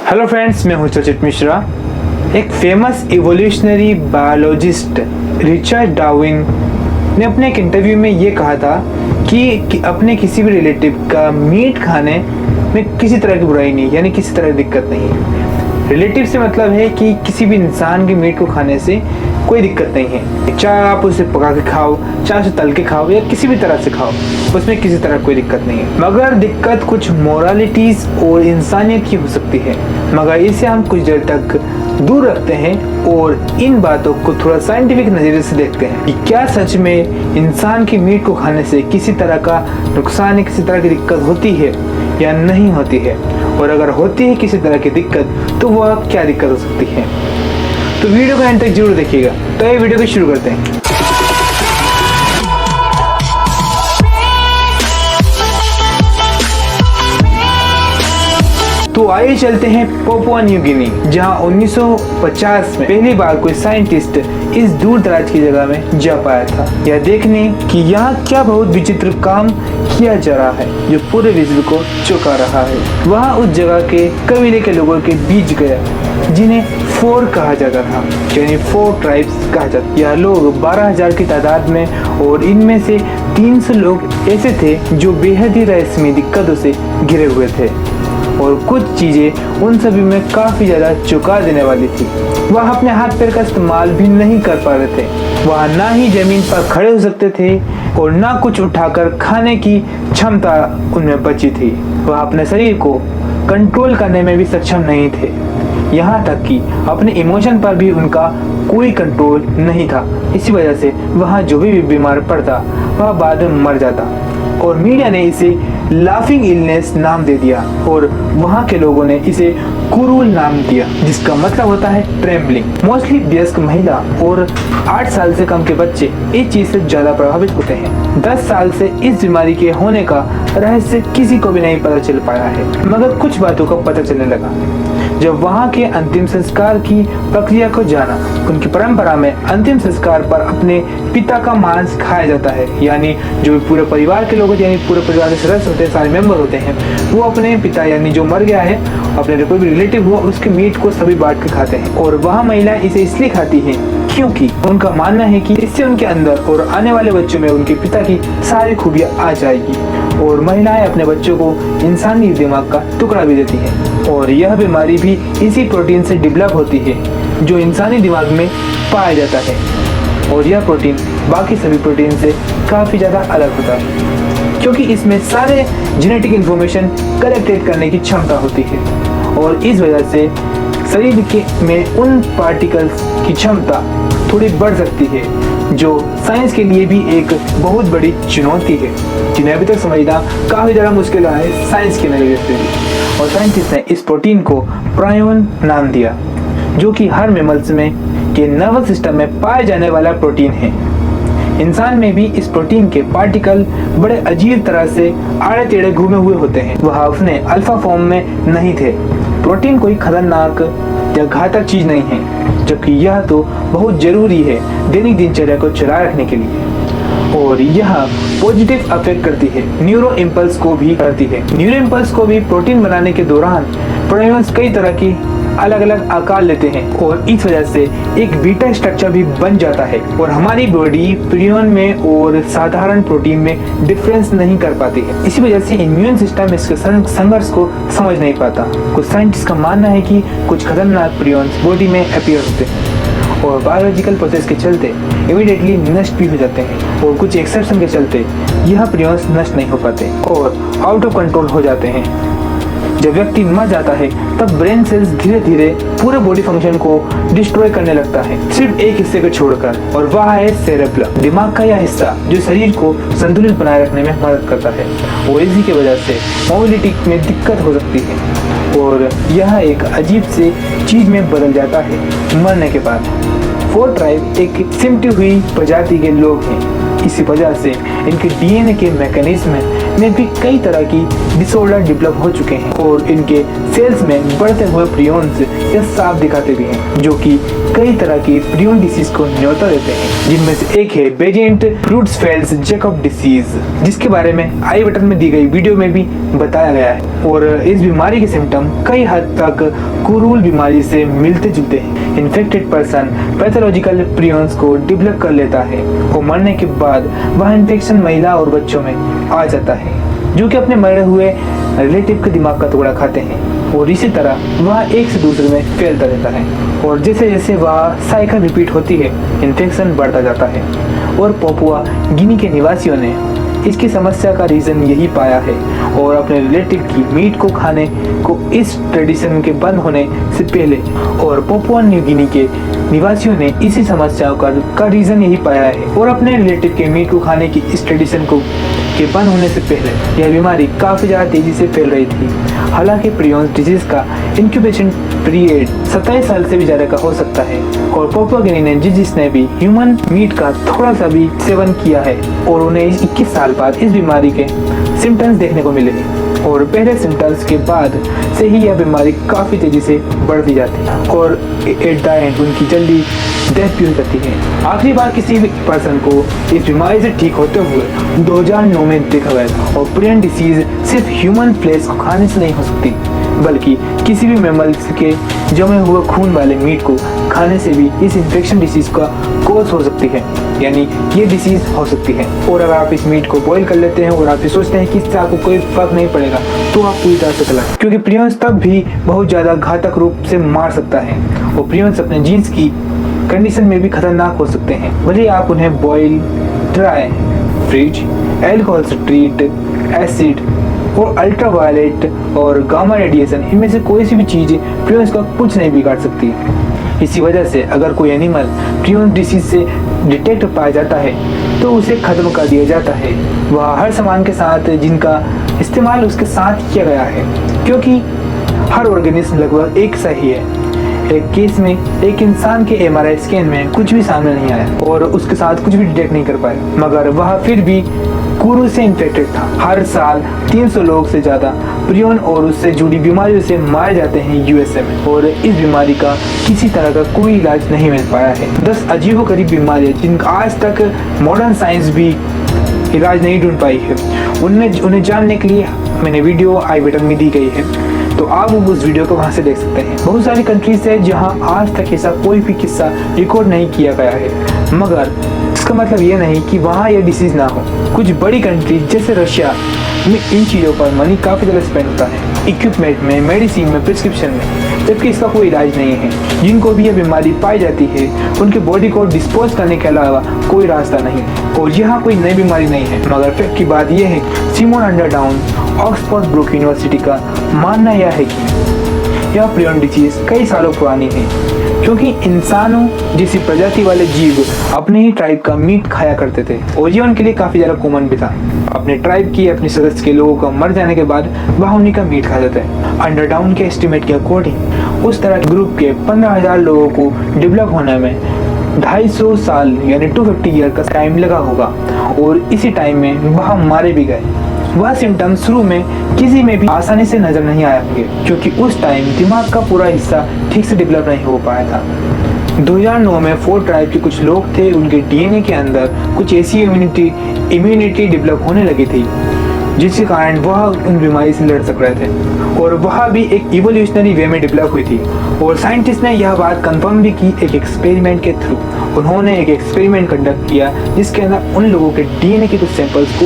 Hello friends, मैं हूं चचित मिश्रा। एक famous evolutionary biologist Richard Darwin ने अपने एक इंटरव्यू में ये कहा था कि अपने किसी भी रिलेटिव का मीट खाने में किसी तरह की बुराई नहीं, यानी किसी तरह की दिक्कत नहीं। रिलेटिव से मतलब है कि किसी भी इंसान के मीट को खाने से कोई दिक्कत नहीं है, चाहे आप उसे पका के खाओ, चाहे उसे तल के खाओ या किसी भी तरह से खाओ, उसमें किसी तरह कोई दिक्कत नहीं है। मगर दिक्कत कुछ मोरालिटीज और इंसानियत की हो सकती है, मगर इसे हम कुछ देर तक दूर रखते हैं और इन बातों को थोड़ा साइंटिफिक नज़रिए से देखते हैं कि क्या सच में इंसान के मीट को खाने से किसी तरह का नुकसान या किसी तरह की दिक्कत होती है या नहीं होती है, और अगर होती है किसी तरह की दिक्कत तो वह क्या दिक्कत हो सकती है। तो वीडियो को एंड तक जरूर देखिएगा। तो ये वीडियो को शुरू करते हैं। तो आइए चलते हैं पापुआ न्यू गिनी, जहां 1950 में पहली बार कोई साइंटिस्ट इस दूर दराज की जगह में जा पाया था, यह देखने कि यहाँ क्या बहुत विचित्र काम किया जा रहा है जो पूरे विश्व को चौंका रहा है। वहाँ उस जगह के कबीले के लोगों के बीच गया जिन्हें फोर कहा जाता था, यानी 4 ट्राइब्स कहा जाता। यह लोग 12,000 की तादाद में, और इनमें से 300 लोग ऐसे थे जो बेहद ही रहस्यमय दिक्कतों से घिरे हुए थे, और कुछ चीज़ें उन सभी में काफ़ी ज़्यादा चौंका देने वाली थी। वह अपने हाथ पैर का इस्तेमाल भी नहीं कर पा रहे थे, वह ना ही ज़मीन पर खड़े हो सकते थे और ना कुछ उठाकर खाने की क्षमता उनमें बची थी। वह अपने शरीर को कंट्रोल करने में भी सक्षम नहीं थे, यहाँ तक कि अपने इमोशन पर भी उनका कोई कंट्रोल नहीं था। इसी वजह से वहाँ जो भी बीमार पड़ता वह बाद में मर जाता, और मीडिया ने इसे लाफिंग इलनेस नाम दे दिया और वहाँ के लोगों ने इसे कुरूल नाम दिया, जिसका मतलब होता है ट्रेम्बलिंग। मोस्टली वयस्क महिला और 8 साल से कम के बच्चे इस चीज से ज्यादा प्रभावित होते हैं। 10 साल से इस बीमारी के होने का रहस्य किसी को भी नहीं पता चल पाया है, मगर कुछ बातों का पता चलने लगा जब वहाँ के अंतिम संस्कार की प्रक्रिया को जाना। उनकी परंपरा में अंतिम संस्कार पर अपने पिता का मांस खाया जाता है, यानी जो पूरे परिवार के लोग होते हैं, यानी पूरे परिवार के सदस्य होते हैं, सारे मेंबर होते हैं, वो अपने पिता यानी जो मर गया है, अपने कोई भी रिलेटिव हुआ, उसके मीट को सभी बांट के खाते हैं। और वह महिला इसे इसलिए खाती है क्योंकि उनका मानना है कि इससे उनके अंदर और आने वाले बच्चों में उनके पिता की सारी खूबियाँ आ जाएगी, और महिलाएं अपने बच्चों को इंसानी दिमाग का टुकड़ा भी देती हैं। और यह बीमारी भी इसी प्रोटीन से डेवलप होती है जो इंसानी दिमाग में पाया जाता है, और यह प्रोटीन बाकी सभी प्रोटीन से काफ़ी ज़्यादा अलग होता है क्योंकि इसमें सारे जेनेटिक इन्फॉर्मेशन कलेक्टेड करने की क्षमता होती है, और इस वजह से शरीर के में उन पार्टिकल्स की क्षमता थोड़ी बढ़ सकती है, जो साइंस के लिए भी एक बहुत बड़ी चुनौती है, जिन्हें अभी तक समझना काफ़ी ज़्यादा मुश्किल है साइंस के नज़रिए से भी। और साइंटिस्ट ने इस प्रोटीन को प्रायोन नाम दिया, जो कि हर मैमल्स में के नर्वस सिस्टम में पाए जाने वाला प्रोटीन है। इंसान में भी इस प्रोटीन के पार्टिकल बड़े अजीब तरह से आड़े टेढ़े घूमे हुए होते हैं, वह अपने अल्फा फॉर्म में नहीं थे। प्रोटीन कोई खतरनाक या घातक चीज नहीं है, जबकि यह तो बहुत जरूरी है दैनिक दिनचर्या को चलाए रखने के लिए, और यह पॉजिटिव अफेक्ट करती है, न्यूरो इम्पल्स को भी करती है। न्यूरो इम्पल्स को भी प्रोटीन बनाने के दौरान प्रोटीन्स कई तरह की अलग अलग आकार लेते हैं, और इस वजह से एक बीटा स्ट्रक्चर भी बन जाता है, और हमारी बॉडी प्रोटीन में और साधारण प्रोटीन में डिफरेंस नहीं कर पाती है। इसी वजह से इम्यून सिस्टम इसके संघर्ष को समझ नहीं पाता। कुछ साइंटिस्ट का मानना है कि कुछ खतरनाक प्रोटीन्स बॉडी में अपीयर होते हैं और बायोलॉजिकल प्रोसेस के चलते इमीडिएटली नष्ट भी हो जाते हैं, और कुछ एक्सेप्शन के चलते यह प्रोटीन्स नष्ट नहीं हो पाते और आउट ऑफ कंट्रोल हो जाते हैं। जब व्यक्ति मर जाता है तब ब्रेन सेल्स धीरे धीरे पूरे बॉडी फंक्शन को डिस्ट्रॉय करने लगता है, सिर्फ एक हिस्से को छोड़कर, और वह है सेरेब्रम, दिमाग का यह हिस्सा जो शरीर को संतुलित बनाए रखने में मदद करता है, और इसी की वजह से मोबिलिटी में दिक्कत हो सकती है, और यह एक अजीब से चीज में बदल जाता है मरने के बाद। 4 ट्राइब एक सिमटी हुई प्रजाति के लोग हैं, इसी वजह से इनके डीएनए के मैकेनिज्म में में भी कई तरह की डिसऑर्डर डेवलप हो चुके हैं और इनके सेल्स में बढ़ते हुए प्रियॉन्स यह साफ दिखाते भी हैं, जो कि कई तरह की प्रियॉन डिसीज को न्योता देते हैं, जिनमें से एक है बेजेंट क्रुट्ज़फेल्ड्स-जैकब डिसीज, जिसके बारे में आई बटन में दी गई वीडियो में भी बताया गया है। और इस बीमारी के सिम्टम कई हद तक कुरूल बीमारी से मिलते जुलते हैं। इन्फेक्टेड पर्सन पैथोलॉजिकल प्रियॉन्स को डेवलप कर लेता है और मरने के बाद वह इन्फेक्शन महिला और बच्चों में आ जाता है, जो कि अपने मरे हुए रिलेटिव के दिमाग का टुकड़ा खाते हैं और इसी तरह वह एक से दूसरे में फैलता रहता है और जैसे जैसे वह साइकिल रिपीट होती है, इन्फेक्शन बढ़ता जाता है। और पापुआ गिनी के निवासियों ने इसकी समस्या का रीज़न यही पाया है और अपने रिलेटिव की मीट को खाने को इस ट्रेडिशन के बंद होने से पहले और पापुआ न्यू गिनी के निवासियों ने इसी समस्या का रीज़न यही पाया है और अपने रिलेटिव के मीट को खाने की इस ट्रेडिशन के बंद होने से पहले यह बीमारी काफ़ी ज़्यादा तेज़ी से फैल रही थी। हालांकि प्रियॉन्स डिजीज़ का इंक्यूबेशन पीरियड 27 साल से भी ज़्यादा का हो सकता है और पापुआ गिनी ने जिसने भी ह्यूमन मीट का थोड़ा सा भी सेवन किया है और उन्हें 21 साल बाद इस बीमारी के सिम्टम्स देखने को मिले और पहले सिम्टम्स के बाद से ही यह बीमारी काफ़ी तेज़ी से बढ़ती जाती है और एट द एंड उनकी जल्दी डेथ भी हो जाती है। आखिरी बार किसी भी पर्सन को इस बीमारी से ठीक होते हुए 2009 में देखा गया था और प्रियन डिसीज सिर्फ ह्यूमन फ्लेश को खाने से नहीं हो सकती, बल्कि किसी भी मैमल्स के जमे हुए खून वाले मीट को खाने से भी इस इन्फेक्शन डिसीज का कोज हो सकती है, यानी ये डिसीज हो सकती है। और अगर आप इस मीट को बॉईल कर लेते हैं और आप सोचते हैं कि इससे आपको कोई फर्क नहीं पड़ेगा, तो आप पूरी तरह से गलत, क्योंकि प्रियॉन्स तब भी बहुत ज़्यादा घातक रूप से मार सकता है और प्रियॉन्स अपने जीन्स की कंडीशन में भी खतरनाक हो सकते हैं, भले आप उन्हें बॉईल, ड्राई, फ्रिज, एल्कोहल से ट्रीट, एसिड और अल्ट्रावायलेट और गामा रेडिएशन, इनमें से कोई सी भी चीज़ प्रियॉन्स का कुछ नहीं बिगाड़ सकती। इसी वजह से अगर कोई एनिमल प्रियॉन्स डिसीज से डिटेक्ट पाया जाता है तो उसे खत्म कर दिया जाता है, वह हर सामान के साथ जिनका इस्तेमाल उसके साथ किया गया है, क्योंकि हर ऑर्गेनिज्म लगभग एक सा ही है। एक केस में एक इंसान के MRI स्कैन में कुछ भी सामने नहीं आया और उसके साथ कुछ भी डिटेक्ट नहीं कर पाया, मगर वह फिर भी कुरू से इन्फेक्टेड था। हर साल 300 लोग से ज़्यादा प्रियॉन और उससे जुड़ी बीमारियों से मारे जाते हैं USA में और इस बीमारी का किसी तरह का कोई इलाज नहीं मिल पाया है। 10 अजीबोगरीब बीमारियाँ जिनका आज तक मॉडर्न साइंस भी इलाज नहीं ढूंढ पाई है, उन्हें जानने के लिए मैंने वीडियो आई बटन में दी गई है, तो आप उस वीडियो को वहाँ से देख सकते हैं। बहुत सारी कंट्रीज है जहाँ आज तक ऐसा कोई भी किस्सा रिकॉर्ड नहीं किया गया है, मगर इसका मतलब ये नहीं कि वहाँ यह डिसीज़ ना हो। कुछ बड़ी कंट्रीज जैसे रशिया में इन चीज़ों पर मनी काफ़ी ज़्यादा स्पेंड होता है, इक्विपमेंट में, मेडिसिन में, प्रिस्क्रिप्शन में, जबकि इसका कोई इलाज नहीं है। जिनको भी यह बीमारी पाई जाती है उनके बॉडी को डिस्पोज करने के अलावा कोई रास्ता नहीं और यहाँ कोई नई बीमारी नहीं है। मगर फैक्ट की बात यह है, सिमोन अंडरडाउन ऑक्सफोर्ड ब्रूक यूनिवर्सिटी का मानना यह है कि यह प्रियॉन डिसीज कई सालों पुरानी है, क्योंकि इंसानों जैसी प्रजाति वाले जीव अपने ही ट्राइब का मीट खाया करते थे और ये उनके लिए काफ़ी ज़्यादा कॉमन भी था। अपने ट्राइब की अपने सदस्य के लोगों का मर जाने के बाद वह उन्हीं का मीट खाते थे। अंडरडाउन के एस्टिमेट के अकॉर्डिंग उस तरह के ग्रुप के 15,000 लोगों को डेवलप होने में 250 साल यानी 250 ईयर का टाइम लगा होगा और इसी टाइम में वह मारे भी गए। वह सिम्टम शुरू में किसी में भी आसानी से नजर नहीं आए होंगे, क्योंकि उस टाइम दिमाग का पूरा हिस्सा ठीक से डेवलप नहीं हो पाया था। 2009 में 4 ट्राइब के कुछ लोग थे, उनके DNA के अंदर कुछ ऐसी इम्यूनिटी डेवलप होने लगी थी जिसके कारण वह उन बीमारी से लड़ सक रहे थे और वह भी एक इवोल्यूशनरी वे में डेवलप हुई थी। और साइंटिस्ट ने यह बात कंफर्म भी की एक एक्सपेरिमेंट के थ्रू। उन्होंने एक एक्सपेरिमेंट कंडक्ट किया जिसके अंदर उन लोगों के DNA के कुछ सैंपल्स को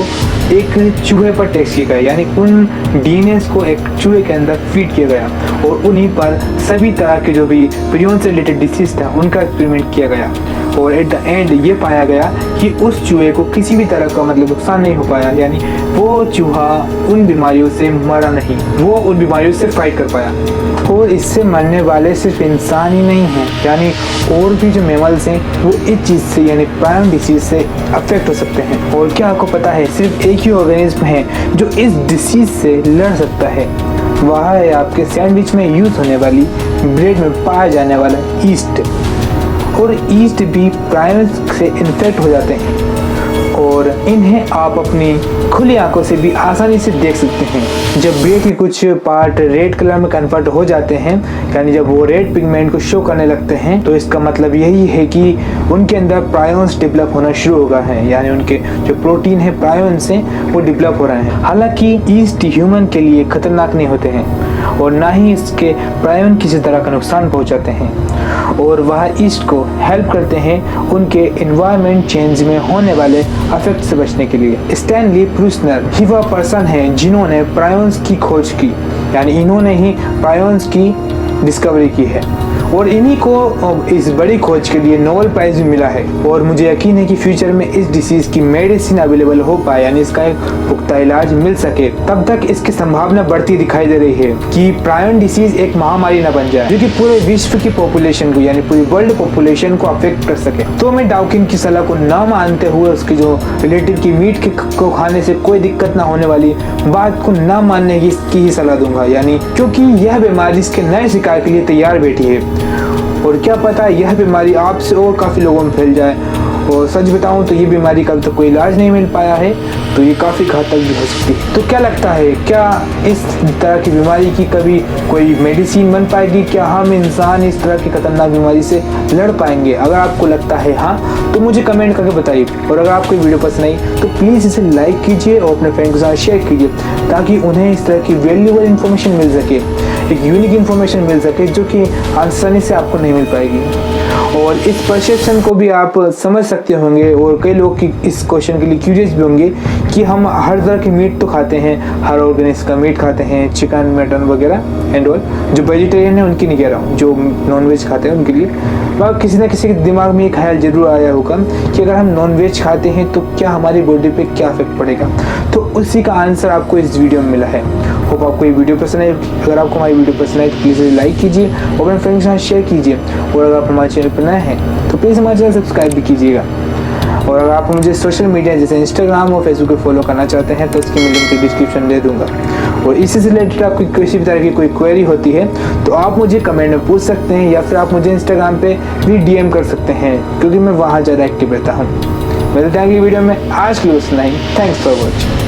एक चूहे पर टेस्ट किया गया, यानी उन DNAs को एक चूहे के अंदर फीड किया गया और उन्हीं पर सभी तरह के जो भी प्रियॉन से रिलेटेड डिसीज था उनका एक्सपेरिमेंट किया गया और एट द एंड ये पाया गया कि उस चूहे को किसी भी तरह का नुकसान नहीं हो पाया, यानी वो चूहा उन बीमारियों से मरा नहीं, वो उन बीमारियों से फाइट कर पाया। और इससे मरने वाले सिर्फ इंसान ही नहीं हैं, यानी और भी जो मैमल्स हैं वो इस चीज़ से यानी प्रियॉन डिसीज से अफेक्ट हो सकते हैं। और क्या आपको पता है, सिर्फ एक ही ऑर्गेनिज्म है जो इस डिसीज से लड़ सकता है, वह है आपके सैंडविच में यूज होने वाली ब्रेड में पाया जाने वाला ईस्ट। और ईस्ट भी प्राइमर्स से इन्फेक्ट हो जाते हैं और और इन्हें आप अपनी खुली आंखों से भी आसानी से देख सकते हैं। जब ब्रेड के कुछ पार्ट रेड कलर में कन्वर्ट हो जाते हैं, यानी जब वो रेड पिगमेंट को शो करने लगते हैं, तो इसका मतलब यही है कि उनके अंदर प्रायोन्स डेवलप होना शुरू हो गए हैं, यानी उनके जो प्रोटीन है प्रायोन्स हैं वो डेवलप हो रहे हैं। हालांकि ईस्ट ह्यूमन के लिए खतरनाक नहीं होते हैं और ना ही इसके प्रायोन किसी तरह का नुकसान पहुंचाते हैं, और वह ईस्ट को हेल्प करते हैं उनके एनवायरनमेंट चेंज में होने वाले इफेक्ट से बचने के लिए। स्टैनली प्रूसनर ही वह पर्सन है जिन्होंने प्रायोन्स की खोज की, यानी इन्होंने ही प्रायोन्स की डिस्कवरी की है, और इन्हीं को इस बड़ी खोज के लिए नोबेल प्राइज भी मिला है। और मुझे यकीन है कि फ्यूचर में इस डिसीज की मेडिसिन अवेलेबल हो पाए, यानी इसका एक पुख्ता इलाज मिल सके, तब तक इसकी संभावना बढ़ती दिखाई दे रही है कि प्रायन डिसीज एक महामारी न बन जाए जो कि पूरे विश्व की पॉपुलेशन को, यानी पूरी वर्ल्ड पॉपुलेशन को अफेक्ट कर सके। तो मैं डाउकिंस की सलाह को न मानते हुए उसकी जो रिलेटिव की मीट को खाने से कोई दिक्कत न होने वाली बात को न मानने की ही सलाह दूंगा, यानी क्योंकि यह बीमारी इसके नए शिकार के लिए तैयार बैठी है, और क्या पता यह बीमारी आपसे और काफ़ी लोगों में फैल जाए। और सच बताऊं तो ये बीमारी का अब तक कोई इलाज नहीं मिल पाया है, तो ये काफ़ी घातक भी हो सकती है। तो क्या लगता है, क्या इस तरह की बीमारी की कभी कोई मेडिसिन बन पाएगी? क्या हम इंसान इस तरह की खतरनाक बीमारी से लड़ पाएंगे? अगर आपको लगता है हाँ, तो मुझे कमेंट करके बताइए, और अगर आपको वीडियो पसंद आई तो प्लीज़ इसे लाइक कीजिए और अपने फ्रेंड के साथ शेयर कीजिए, ताकि उन्हें इस तरह की वैल्यूएबल इन्फॉर्मेशन मिल सके, एक यूनिक इन्फॉर्मेशन मिल सके जो कि आसानी से आपको नहीं मिल पाएगी। और इस परसेप्शन को भी आप समझ सकते होंगे, और कई लोग की इस क्वेश्चन के लिए क्यूरियस भी होंगे कि हम हर तरह की मीट तो खाते हैं, हर ऑर्गेनिज्म का मीट खाते हैं, चिकन मटन वगैरह एंड ऑल। जो वेजिटेरियन है उनकी नहीं कह रहा हूँ, जो नॉनवेज खाते हैं उनके लिए। वह किसी न किसी के दिमाग में एक ख्याल जरूर आया होगा कि अगर हम नॉनवेज खाते हैं तो क्या हमारी बॉडी पे क्या इफेक्ट पड़ेगा। तो उसी का आंसर आपको इस वीडियो में मिला है। होप आपको ये वीडियो पसंद है। अगर आपको हमारी वीडियो पसंद आए तो प्लीज़ लाइक कीजिए और अपने फ्रेंड्स के साथ शेयर कीजिए, और अगर आप हमारे चैनल पर नए हैं तो प्लीज़ हमारे चैनल सब्सक्राइब भी कीजिएगा। और अगर आप मुझे सोशल मीडिया जैसे इंस्टाग्राम और फेसबुक पे फॉलो करना चाहते हैं तो उसकी मैं लिंक डिस्क्रिप्शन दे दूंगा। और इसी से रिलेटेड आपको किसी भी तरह की कोई क्वेरी होती है तो आप मुझे कमेंट में पूछ सकते हैं, या फिर आप मुझे इंस्टाग्राम पे भी DM कर सकते हैं, क्योंकि मैं वहाँ ज़्यादा एक्टिव रहता हूँ। मिलते हैं अगली वीडियो में। आज की उतना ही। Thanks for watching.